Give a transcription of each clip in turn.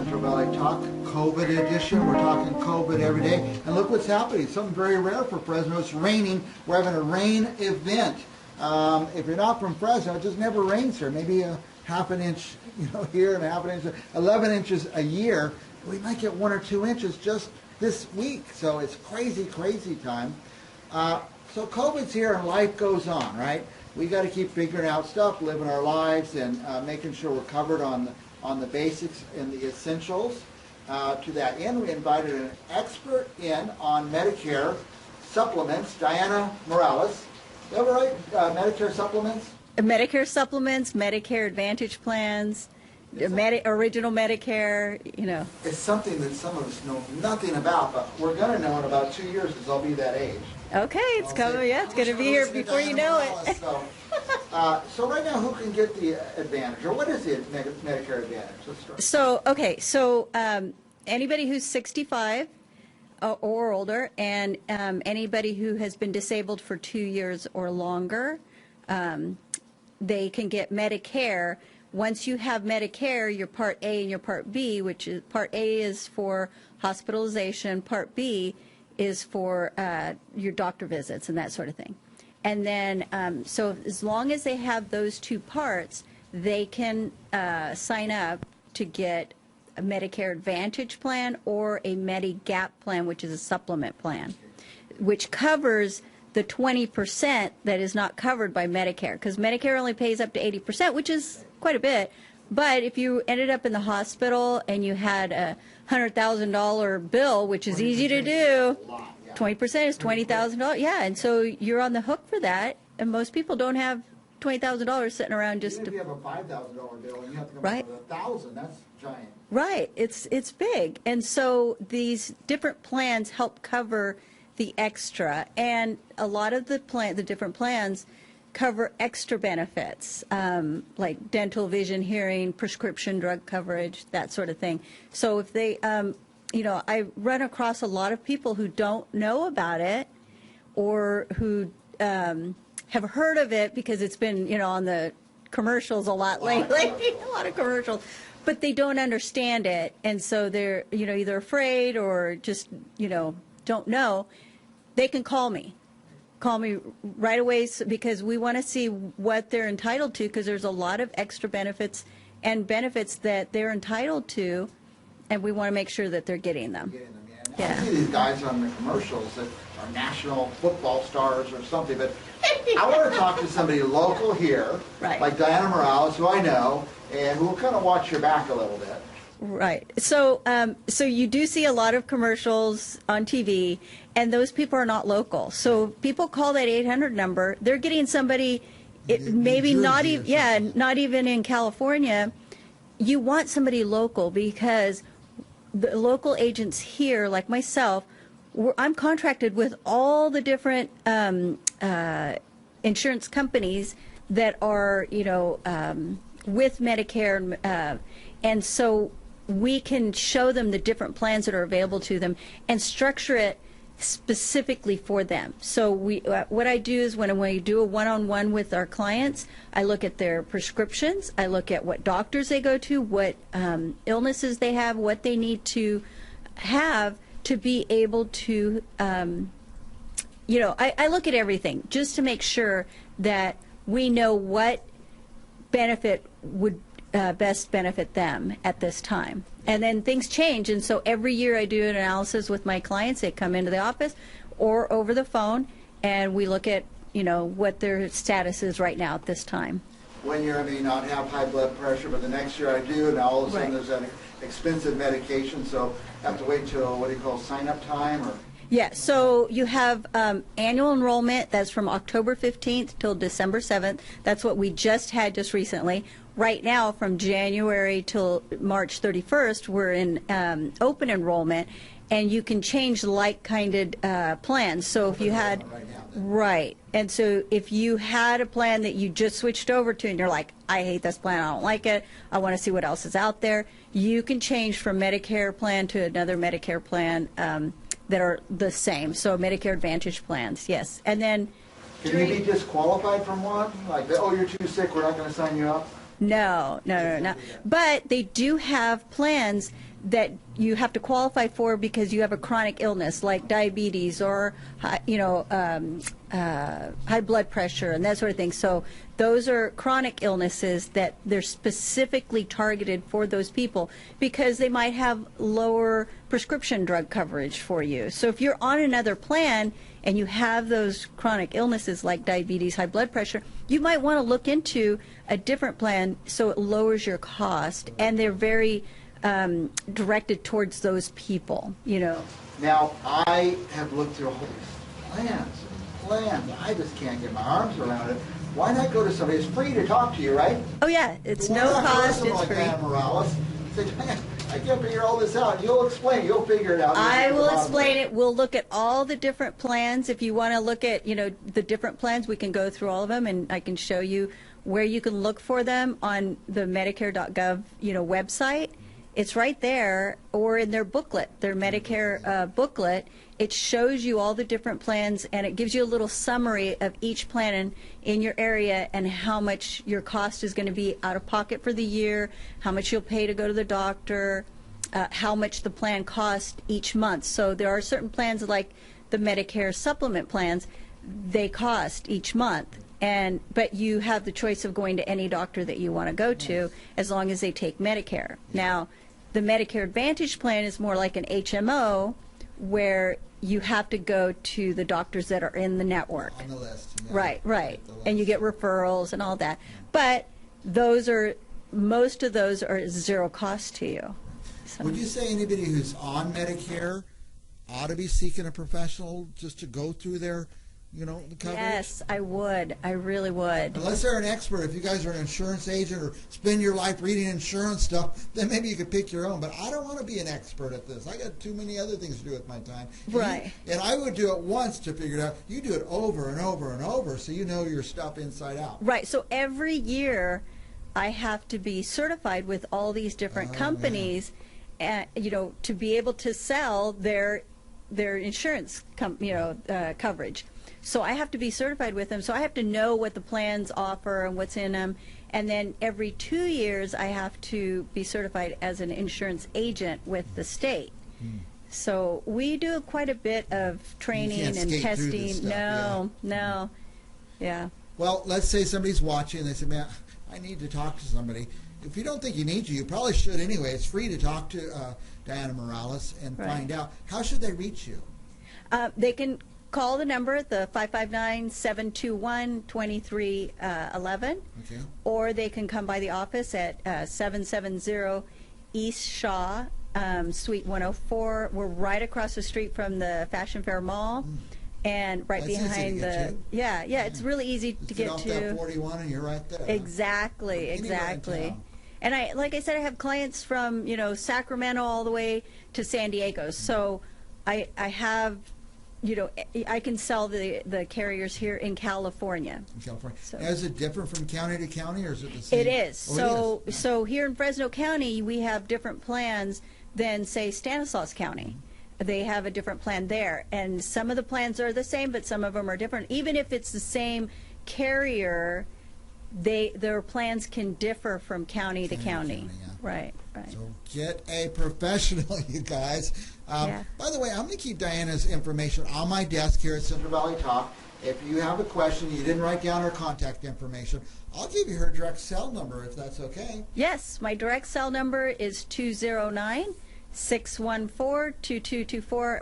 Central Valley Talk, COVID edition. We're talking COVID every day. And look what's happening. Something very rare for Fresno. It's raining. We're having a rain event. If you're not from Fresno, it just never rains here. Maybe a half an inch, here and a half an inch, 11 inches a year. We might get 1 or 2 inches just this week. So it's crazy, crazy time. So COVID's here and life goes on, right? We got to keep figuring out stuff, living our lives, and making sure we're covered on the basics and the essentials. To that end, we invited an expert in on Medicare supplements, Diana Morales. Is that right? Medicare supplements? Medicare supplements, Medicare Advantage plans, original Medicare, It's something that some of us know nothing about, but we're going to know in about 2 years because I'll be that age. Okay, it's coming. Yeah, it's going to be here before you know it. So right now, who can get the Advantage, or what is the Medicare Advantage? Let's start. So anybody who's 65 or older, and anybody who has been disabled for 2 years or longer, they can get Medicare. Once you have Medicare, your Part A and your Part B, which is Part A is for hospitalization, Part B is for your doctor visits and that sort of thing. And then, so as long as they have those two parts, they can sign up to get a Medicare Advantage plan or a Medigap plan, which is a supplement plan, which covers the 20% that is not covered by Medicare, because Medicare only pays up to 80%, which is quite a bit. But if you ended up in the hospital and you had a $100,000 bill, which is easy to do, 20% is $20,000. Yeah, and so you're on the hook for that. And most people don't have $20,000 sitting around just. Even if you have a $5,000 bill and you have to come right. up with $1,000, that's giant. Right, it's big, and so these different plans help cover the extra, and a lot of the different plans cover extra benefits, like dental, vision, hearing, prescription drug coverage, that sort of thing. So if they, I run across a lot of people who don't know about it, or who have heard of it because it's been, on the commercials a lot lately, a lot of commercials, but they don't understand it, and so they're, either afraid or just, don't know. They can call me right away, because we want to see what they're entitled to, because there's a lot of extra benefits and benefits that they're entitled to, and we want to make sure that they're getting them. Yeah. I see these guys on the commercials that are national football stars or something, but I want to talk to somebody local here, right, like Diana Morales, who I know, and who will kind of watch your back a little bit. Right. So so you do see a lot of commercials on TV, and those people are not local. So people call that 800 number. They're getting somebody, maybe not even, not even in California. You want somebody local, because the local agents here, like myself, I'm contracted with all the different insurance companies that are, with Medicare, and so we can show them the different plans that are available to them and structure it specifically for them. So what I do is when we do a one-on-one with our clients, I look at their prescriptions, I look at what doctors they go to, what illnesses they have, what they need to have to be able to, I look at everything just to make sure that we know what benefit would best benefit them at this time. And then things change, and so every year I do an analysis with my clients. They come into the office or over the phone, and we look at, what their status is right now at this time. One year I may not have high blood pressure, but the next year I do, and all of a sudden there's that expensive medication, so I have to wait till, sign-up time, or? Yeah, so you have annual enrollment. That's from October 15th till December 7th. That's what we just had just recently. Right now, from January till March 31st, we're in open enrollment, and you can change like-kinded plans. So if you had, right, and so if you had a plan that you just switched over to and you're like, I hate this plan, I don't like it, I want to see what else is out there, you can change from Medicare plan to another Medicare plan that are the same. So Medicare Advantage plans, yes. And then can you be disqualified from one? Like, oh, you're too sick, we're not going to sign you up? No. But they do have plans that you have to qualify for because you have a chronic illness like diabetes or high blood pressure and that sort of thing. So those are chronic illnesses that they're specifically targeted for those people because they might have lower prescription drug coverage for you. So if you're on another plan and you have those chronic illnesses like diabetes, high blood pressure, you might want to look into a different plan so it lowers your cost, and they're very directed towards those people, you know. Now, I have looked through all these plans. I just can't get my arms around it. Why not go to somebody? It's free to talk to you, right? Oh yeah, it's no cost, it's free. Like Morales. Say, man, I can't figure all this out. You'll explain. You'll figure it out. I will explain it. We'll look at all the different plans. If you want to look at, you know, the different plans, we can go through all of them, and I can show you where you can look for them on the Medicare.gov, you know, website. It's right there, or in their booklet, their Medicare booklet. It shows you all the different plans, and it gives you a little summary of each plan in your area and how much your cost is going to be out of pocket for the year, how much you'll pay to go to the doctor, how much the plan costs each month. So there are certain plans like the Medicare supplement plans, they cost each month. But you have the choice of going to any doctor that you want to go to as long as they take Medicare. Now, the Medicare Advantage plan is more like an HMO where you have to go to the doctors that are in the network. On the list. Right. And you get referrals and all that. But most of those are zero cost to you. So. Would you say anybody who's on Medicare ought to be seeking a professional just to go through their, you know, the coverage? Yes, I would. I really would. Unless they're an expert. If you guys are an insurance agent or spend your life reading insurance stuff, then maybe you could pick your own. But I don't want to be an expert at this. I got too many other things to do with my time. Right. And I would do it once to figure it out. You do it over and over and over so you know your stuff inside out. Right. So every year I have to be certified with all these different companies, you know, to be able to sell their insurance coverage. So I have to be certified with them. So I have to know what the plans offer and what's in them. And then every 2 years I have to be certified as an insurance agent with the state. So we do quite a bit of training and testing. No. Yeah. Well, let's say somebody's watching and they say, man, I need to talk to somebody. If you don't think you need to, you probably should anyway. It's free to talk to Diana Morales and find out. How should they reach you? They can call the number at the 559-721-2311, or they can come by the office at 770 East Shaw, Suite 104. We're right across the street from the Fashion Fair Mall, and right behind the. It's really easy to get to. That 41, and you're right there. Exactly. And like I said, I have clients from Sacramento all the way to San Diego. So I have. I can sell the carriers here in California. So. Now, is it different from county to county, or is it the same? It is. So here in Fresno County, we have different plans than, say, Stanislaus County. They have a different plan there. And some of the plans are the same, but some of them are different. Even if it's the same carrier, their plans can differ from county to county. Right. So get a professional, you guys. By the way, I'm going to keep Diana's information on my desk here at Central Valley Talk. If you have a question, you didn't write down her contact information, I'll give you her direct cell number if that's okay. Yes, my direct cell number is 209-614-2224.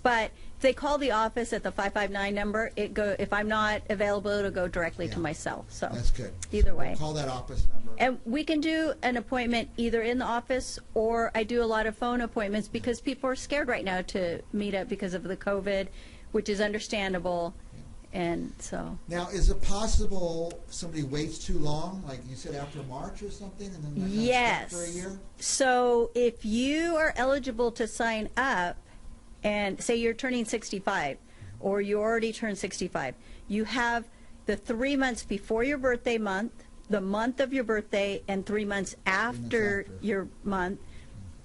But if they call the office at the 559 number, if I'm not available, it'll go directly to my cell. So that's good. Either way. We'll call that office number. And we can do an appointment either in the office, or I do a lot of phone appointments because people are scared right now to meet up because of the COVID, which is understandable. And so. Now, is it possible somebody waits too long, like you said, after March or something, and then yes. For a year? So if you are eligible to sign up, and say you're turning 65, or you already turned 65, you have the 3 months before your birthday month, the month of your birthday, and 3 months after your month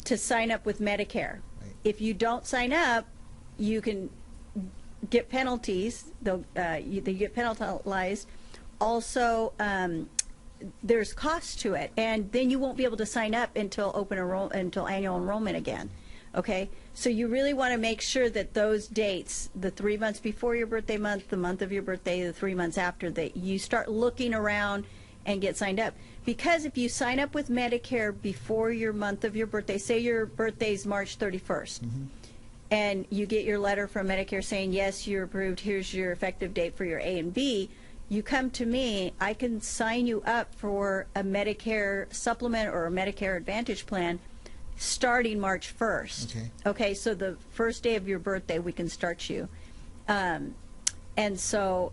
to sign up with Medicare. Right. If you don't sign up, you can get penalties. You get penalized. Also, there's cost to it, and then you won't be able to sign up until until annual enrollment again. Okay, so you really want to make sure that those dates, the 3 months before your birthday month, the month of your birthday, the 3 months after, that you start looking around and get signed up. Because if you sign up with Medicare before your month of your birthday, say your birthday's March 31st, and you get your letter from Medicare saying, yes, you're approved, here's your effective date for your A and B, you come to me, I can sign you up for a Medicare supplement or a Medicare Advantage plan starting March 1st. Okay, so the first day of your birthday, we can start you. And so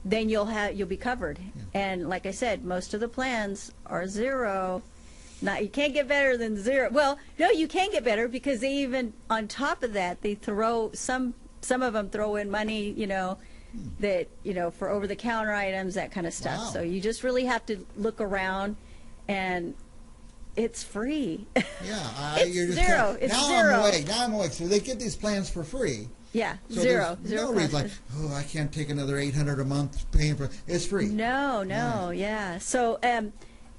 then you'll be covered. And like I said, most of the plans are zero. You can't get better than zero. Well, no, you can get better, because they even, on top of that, they throw, some of them throw in money, that, for over-the-counter items, that kind of stuff. Wow. So you just really have to look around, and it's free. Yeah, It's you're just zero. It's now zero. Now I'm awake. So they get these plans for free. Yeah, So zero. there's Zero no reason like, cost. oh, I can't take another $800 a month paying for. It's free. No, Right. yeah. So,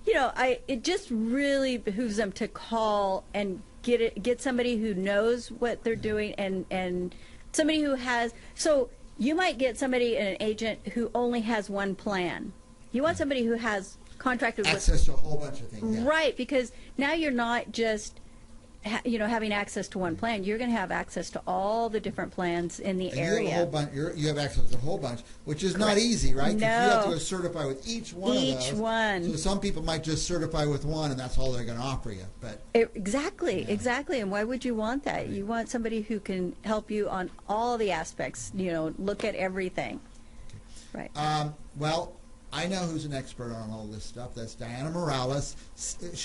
it just really behooves them to call and get somebody who knows what they're doing, and somebody who has. So you might get somebody, an agent, who only has one plan. You want somebody who has contracted Access to a whole bunch of things. Yeah. right, because now you're not just having access to one plan. You're going to have access to all the different plans in the And area. you have a whole bunch. You have access to a whole bunch, which is not easy, right? 'Cause you have to go certify with each one of those. Each one. So some people might just certify with one, and that's all they're going to offer you. But Exactly. And why would you want that? Right. You want somebody who can help you on all the aspects, look at everything. Right. well, I know who's an expert on all this stuff. That's Diana Morales.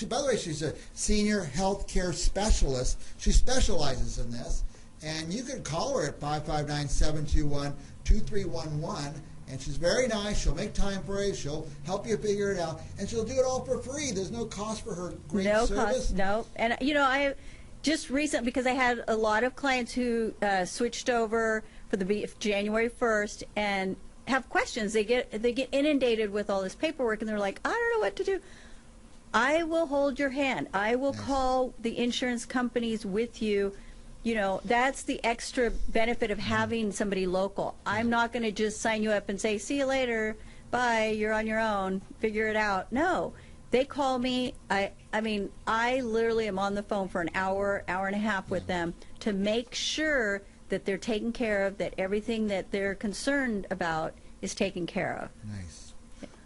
By the way, she's a senior health care specialist. She specializes in this. And you can call her at 559-721-2311. And she's very nice. She'll make time for you. She'll help you figure it out. And she'll do it all for free. There's no cost for her great No service. cost, no. And, I just recently, because I had a lot of clients who switched over for the January 1st and have questions. They get inundated with all this paperwork, and they're like, I don't know what to do. I will hold your hand. I will call the insurance companies with you. That's the extra benefit of having somebody local. I'm not going to just sign you up and say, see you later, bye, you're on your own, figure it out. No, they call me. I mean, I literally am on the phone for an hour and a half with them to make sure that they're taken care of, that everything that they're concerned about is taken care of. Nice.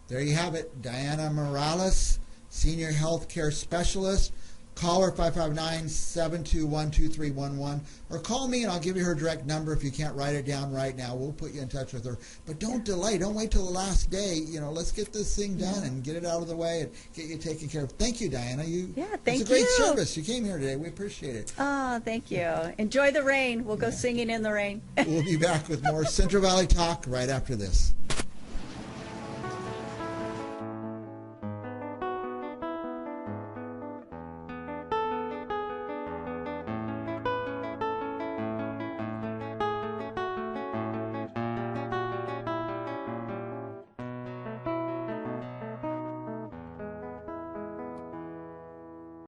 There you have it. Diana Morales, Senior Health Care Specialist. Call her 559-721-2311, or call me and I'll give you her direct number. If you can't write it down right now, we'll put you in touch with her. But don't delay. Don't wait till the last day. Let's get this thing done and get it out of the way and get you taken care of. Thank you, Diana. Thank you. It's a great service. You came here today. We appreciate it. Oh, thank you. Enjoy the rain. We'll go singing in the rain. We'll be back with more Central Valley Talk right after this.